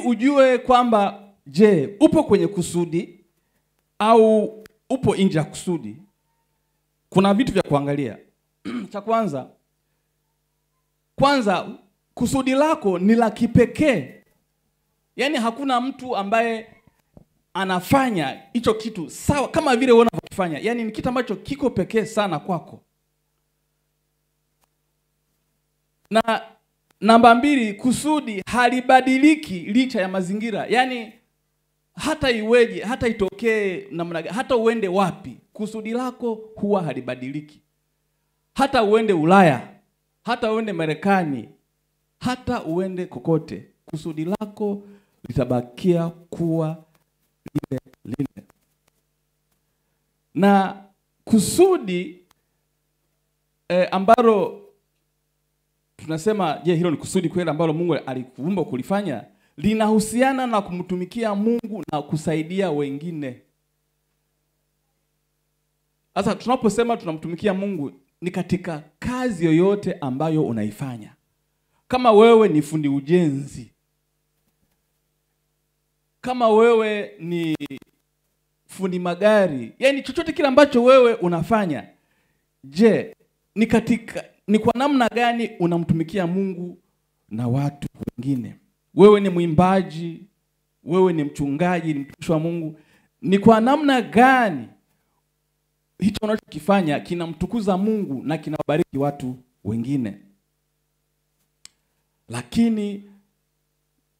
ujue kwamba je, upo kwenye kusudi au upo nje ya kusudi, kuna vitu vya kuangalia. Cha kwanza kusudi lako ni la kipekee. Yaani hakuna mtu ambaye anafanya hicho kitu sawa kama vile wewe unavyofanya. Yaani ni kitu ambacho kiko pekee sana kwako. Na namba 2, kusudi halibadiliki licha ya mazingira. Yaani hata iweje, hata itokee namna gani, hata uende wapi, kusudi lako huwa halibadiliki. Hata uende Ulaya, hata uende Marekani, hata uende kokote, kusudi lako litabakia kuwa lile. Na kusudi ambalo tunasema je, hilo ni kusudi kweli ambalo Mungu alikuumba kulifanya, linahusiana na kumtumikia Mungu na kusaidia wengine. Sasa tunaposema tunamtumikia Mungu ni katika kazi yoyote ambayo unaifanya. Kama wewe ni fundi ujenzi, kama wewe ni fundi magari, yani chochote kile ambacho wewe unafanya, je, ni kwa namna gani unamtumikia Mungu na watu wengine? Wewe ni mwimbaji, wewe ni mchungaji, ni mtumishi wa Mungu, ni kwa namna gani hicho unachokifanya kinamtukuza Mungu na kinawabariki watu wengine? Lakini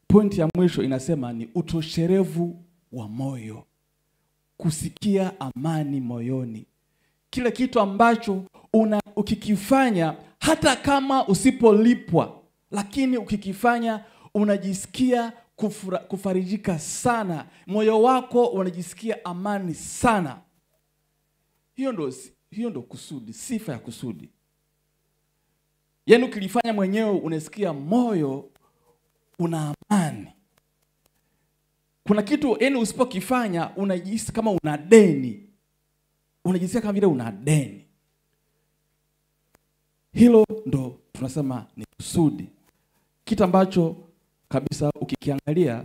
pointi ya mwisho inasema ni utosherevu wa moyo, kusikia amani moyoni. Kile kitu ambacho ukikifanya hata kama usipolipwa, lakini ukikifanya unajisikia kufarijika sana, moyo wako unajisikia amani sana. Hiyo ndo kusudi, sifa ya kusudi. Yaani ukilifanya mwenyewe unasikia moyo una amani. Kuna kitu yaani usipokifanya unajisikia kama una deni. Unajisikia kama vile una deni. Hilo ndo tunasema ni kusudi. Kitu ambacho kabisa ukikiangalia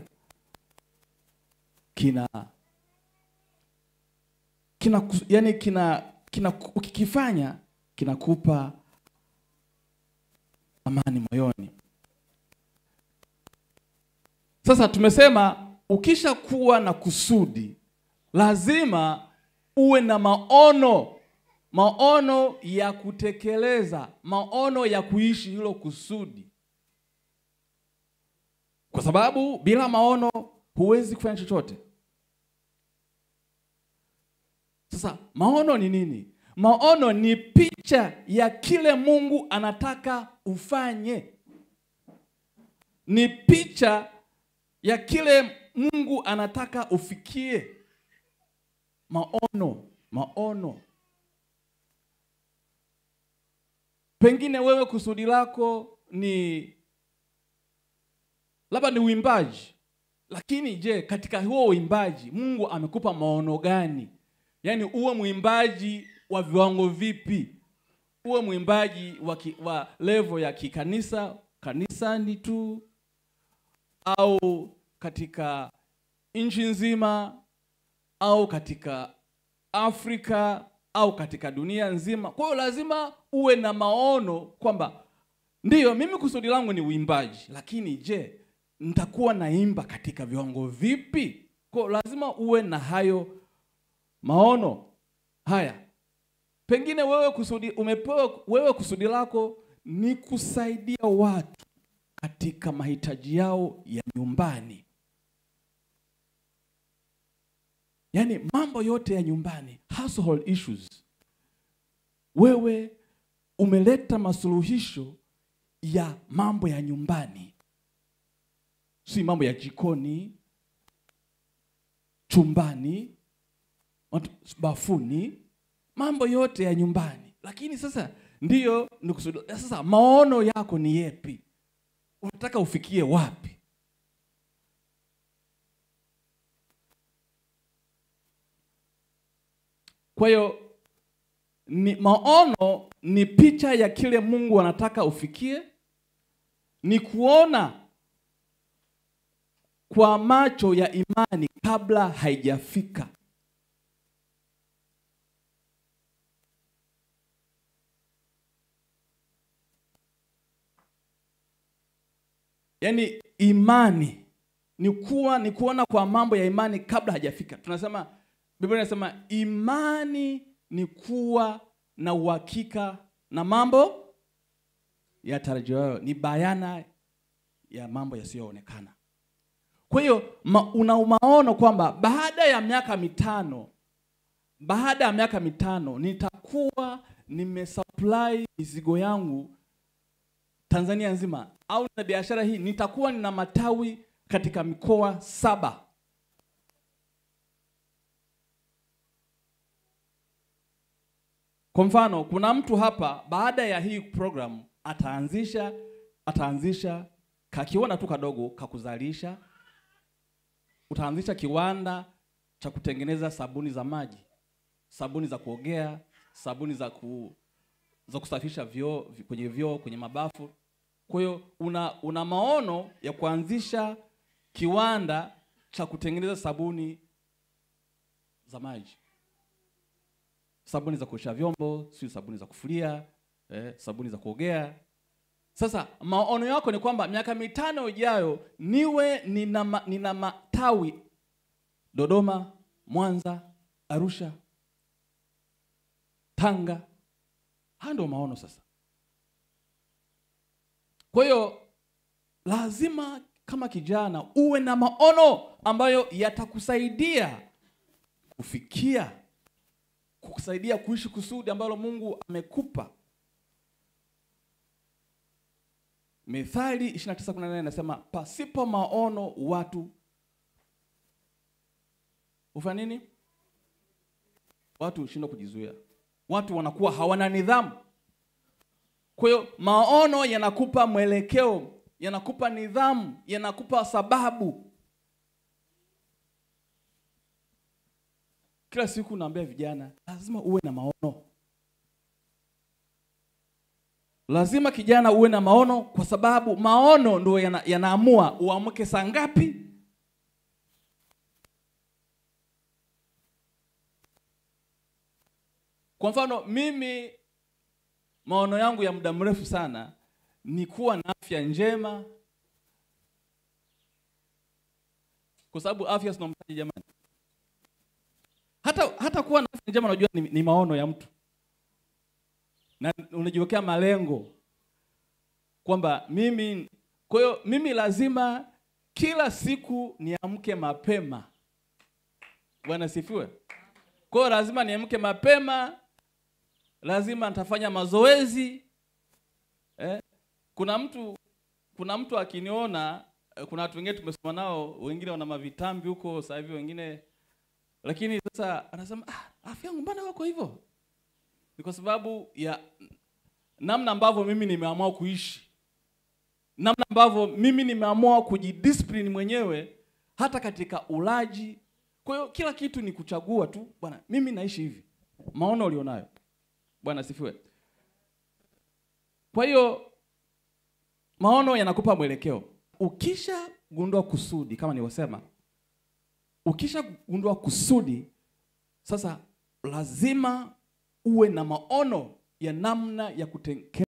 ukikifanya kinakupa amani moyoni. Sasa tumesema ukisha kuwa na kusudi lazima uwe na maono ya kutekeleza, maono ya kuishi hilo kusudi. Kwa sababu bila maono huwezi kufanya chochote. Sasa maono ni nini? Maono ni picha ya kile Mungu anataka ufanye. Ni picha ya kile Mungu anataka ufikie. Maono. Pengine wewe kusudi lako ni labda ni uimbaji. Lakini je, katika huo uimbaji Mungu amekupa maono gani? Yaani uwe muimbaji wa viwango vipi? Uwe muimbaji wa level ya kikanisa, kanisani tu, au katika nchi nzima, au katika Afrika, au katika dunia nzima. Kwa hiyo lazima uwe na maono kwamba ndiyo mimi kusudi langu ni uimbaji, lakini je, nitakuwa naimba katika viwango vipi? Kwa hiyo lazima uwe na hayo maono. Haya. Pengine wewe kusudi lako ni kusaidia watu katika mahitaji yao ya nyumbani. Yaani mambo yote ya nyumbani, household issues. Wewe umeleta masuluhisho ya mambo ya nyumbani. Si mambo ya jikoni, chumbani, bafuni, mambo yote ya nyumbani. Lakini sasa ndiyo nikusudi. Sasa maono yako ni yepi? Unataka ufikie wapi? Kwa hiyo maono ni picha ya kile Mungu anataka ufikie. Ni kuona kwa macho ya imani kabla haijafika. Yaani imani ni kuona kwa mambo ya imani kabla hajafika. Tunasema, Biblia inasema imani ni kuwa na uhakika na mambo yatarajiwayo, ni bayana ya mambo yasiyoonekana. Kwa hiyo una maono kwamba baada ya miaka mitano nitakuwa nimesupply mizigo yangu Tanzania nzima, au na biashara hii nitakuwa nina matawi katika mikoa 7. Kwa mfano, kuna mtu hapa baada ya hii program ataanzisha kakiwanda tu kadogo kakuzalisha. Utaanzisha kiwanda cha kutengeneza sabuni za maji, sabuni za kuogea, sabuni za kusafisha vyoo, kwenye mabafu. Kwa hiyo una maono ya kuanzisha kiwanda cha kutengeneza sabuni za maji, sabuni za kuosha vyombo, sabuni za kufulia, sabuni za kuogea. Sasa maono yako ni kwamba miaka 5 ijayo niwe nina matawi Dodoma, Mwanza, Arusha, Tanga. Haya ndio maono sasa. Kwa hiyo lazima kama kijana uwe na maono ambayo yatakusaidia kukusaidia kuishi kusudi ambalo Mungu amekupa. Mithali 29:18 inasema pasipo maono watu hufanya nini? Watu hushindwa kujizuia. Watu wanakuwa hawana nidhamu. Kwa hiyo maono yanakupa mwelekeo, yanakupa nidhamu, yanakupa sababu. Kila siku naambia vijana, lazima uwe na maono. Lazima kijana uwe na maono, kwa sababu maono ndio yanaamua uamke saa ngapi. Kwa mfano, mimi maono yangu ya muda mrefu sana ni kuwa na afya njema. Kwa sababu afya sio mtaji jamani. Hata kuwa na afya njema unajua ni maono ya mtu. Na unajiwekea malengo kwamba kwa hiyo mimi lazima kila siku niamke mapema. Bwana sifiwe. Kwa hiyo lazima niamke mapema, lazima nitafanya mazoezi. Kuna mtu akiniona, kuna watu wengine tumesoma nao, wengine wana mavitambi huko sasa hivi wengine, lakini sasa anasema afya yangu mbona wako hivyo? Ni kwa sababu ya namna ambavyo mimi nimeamua kuishi, namna ambavyo mimi nimeamua kujidiscipline mwenyewe hata katika ulaji. Kwa hiyo kila kitu ni kuchagua tu, bwana mimi naishi hivi. Maono ulionayo. Bwana sifiwe. Kwa hiyo maono yanakupa mwelekeo. Ukishagundua kusudi, kama nilivyosema, ukishagundua kusudi, sasa lazima uwe na maono ya namna ya kutengeneza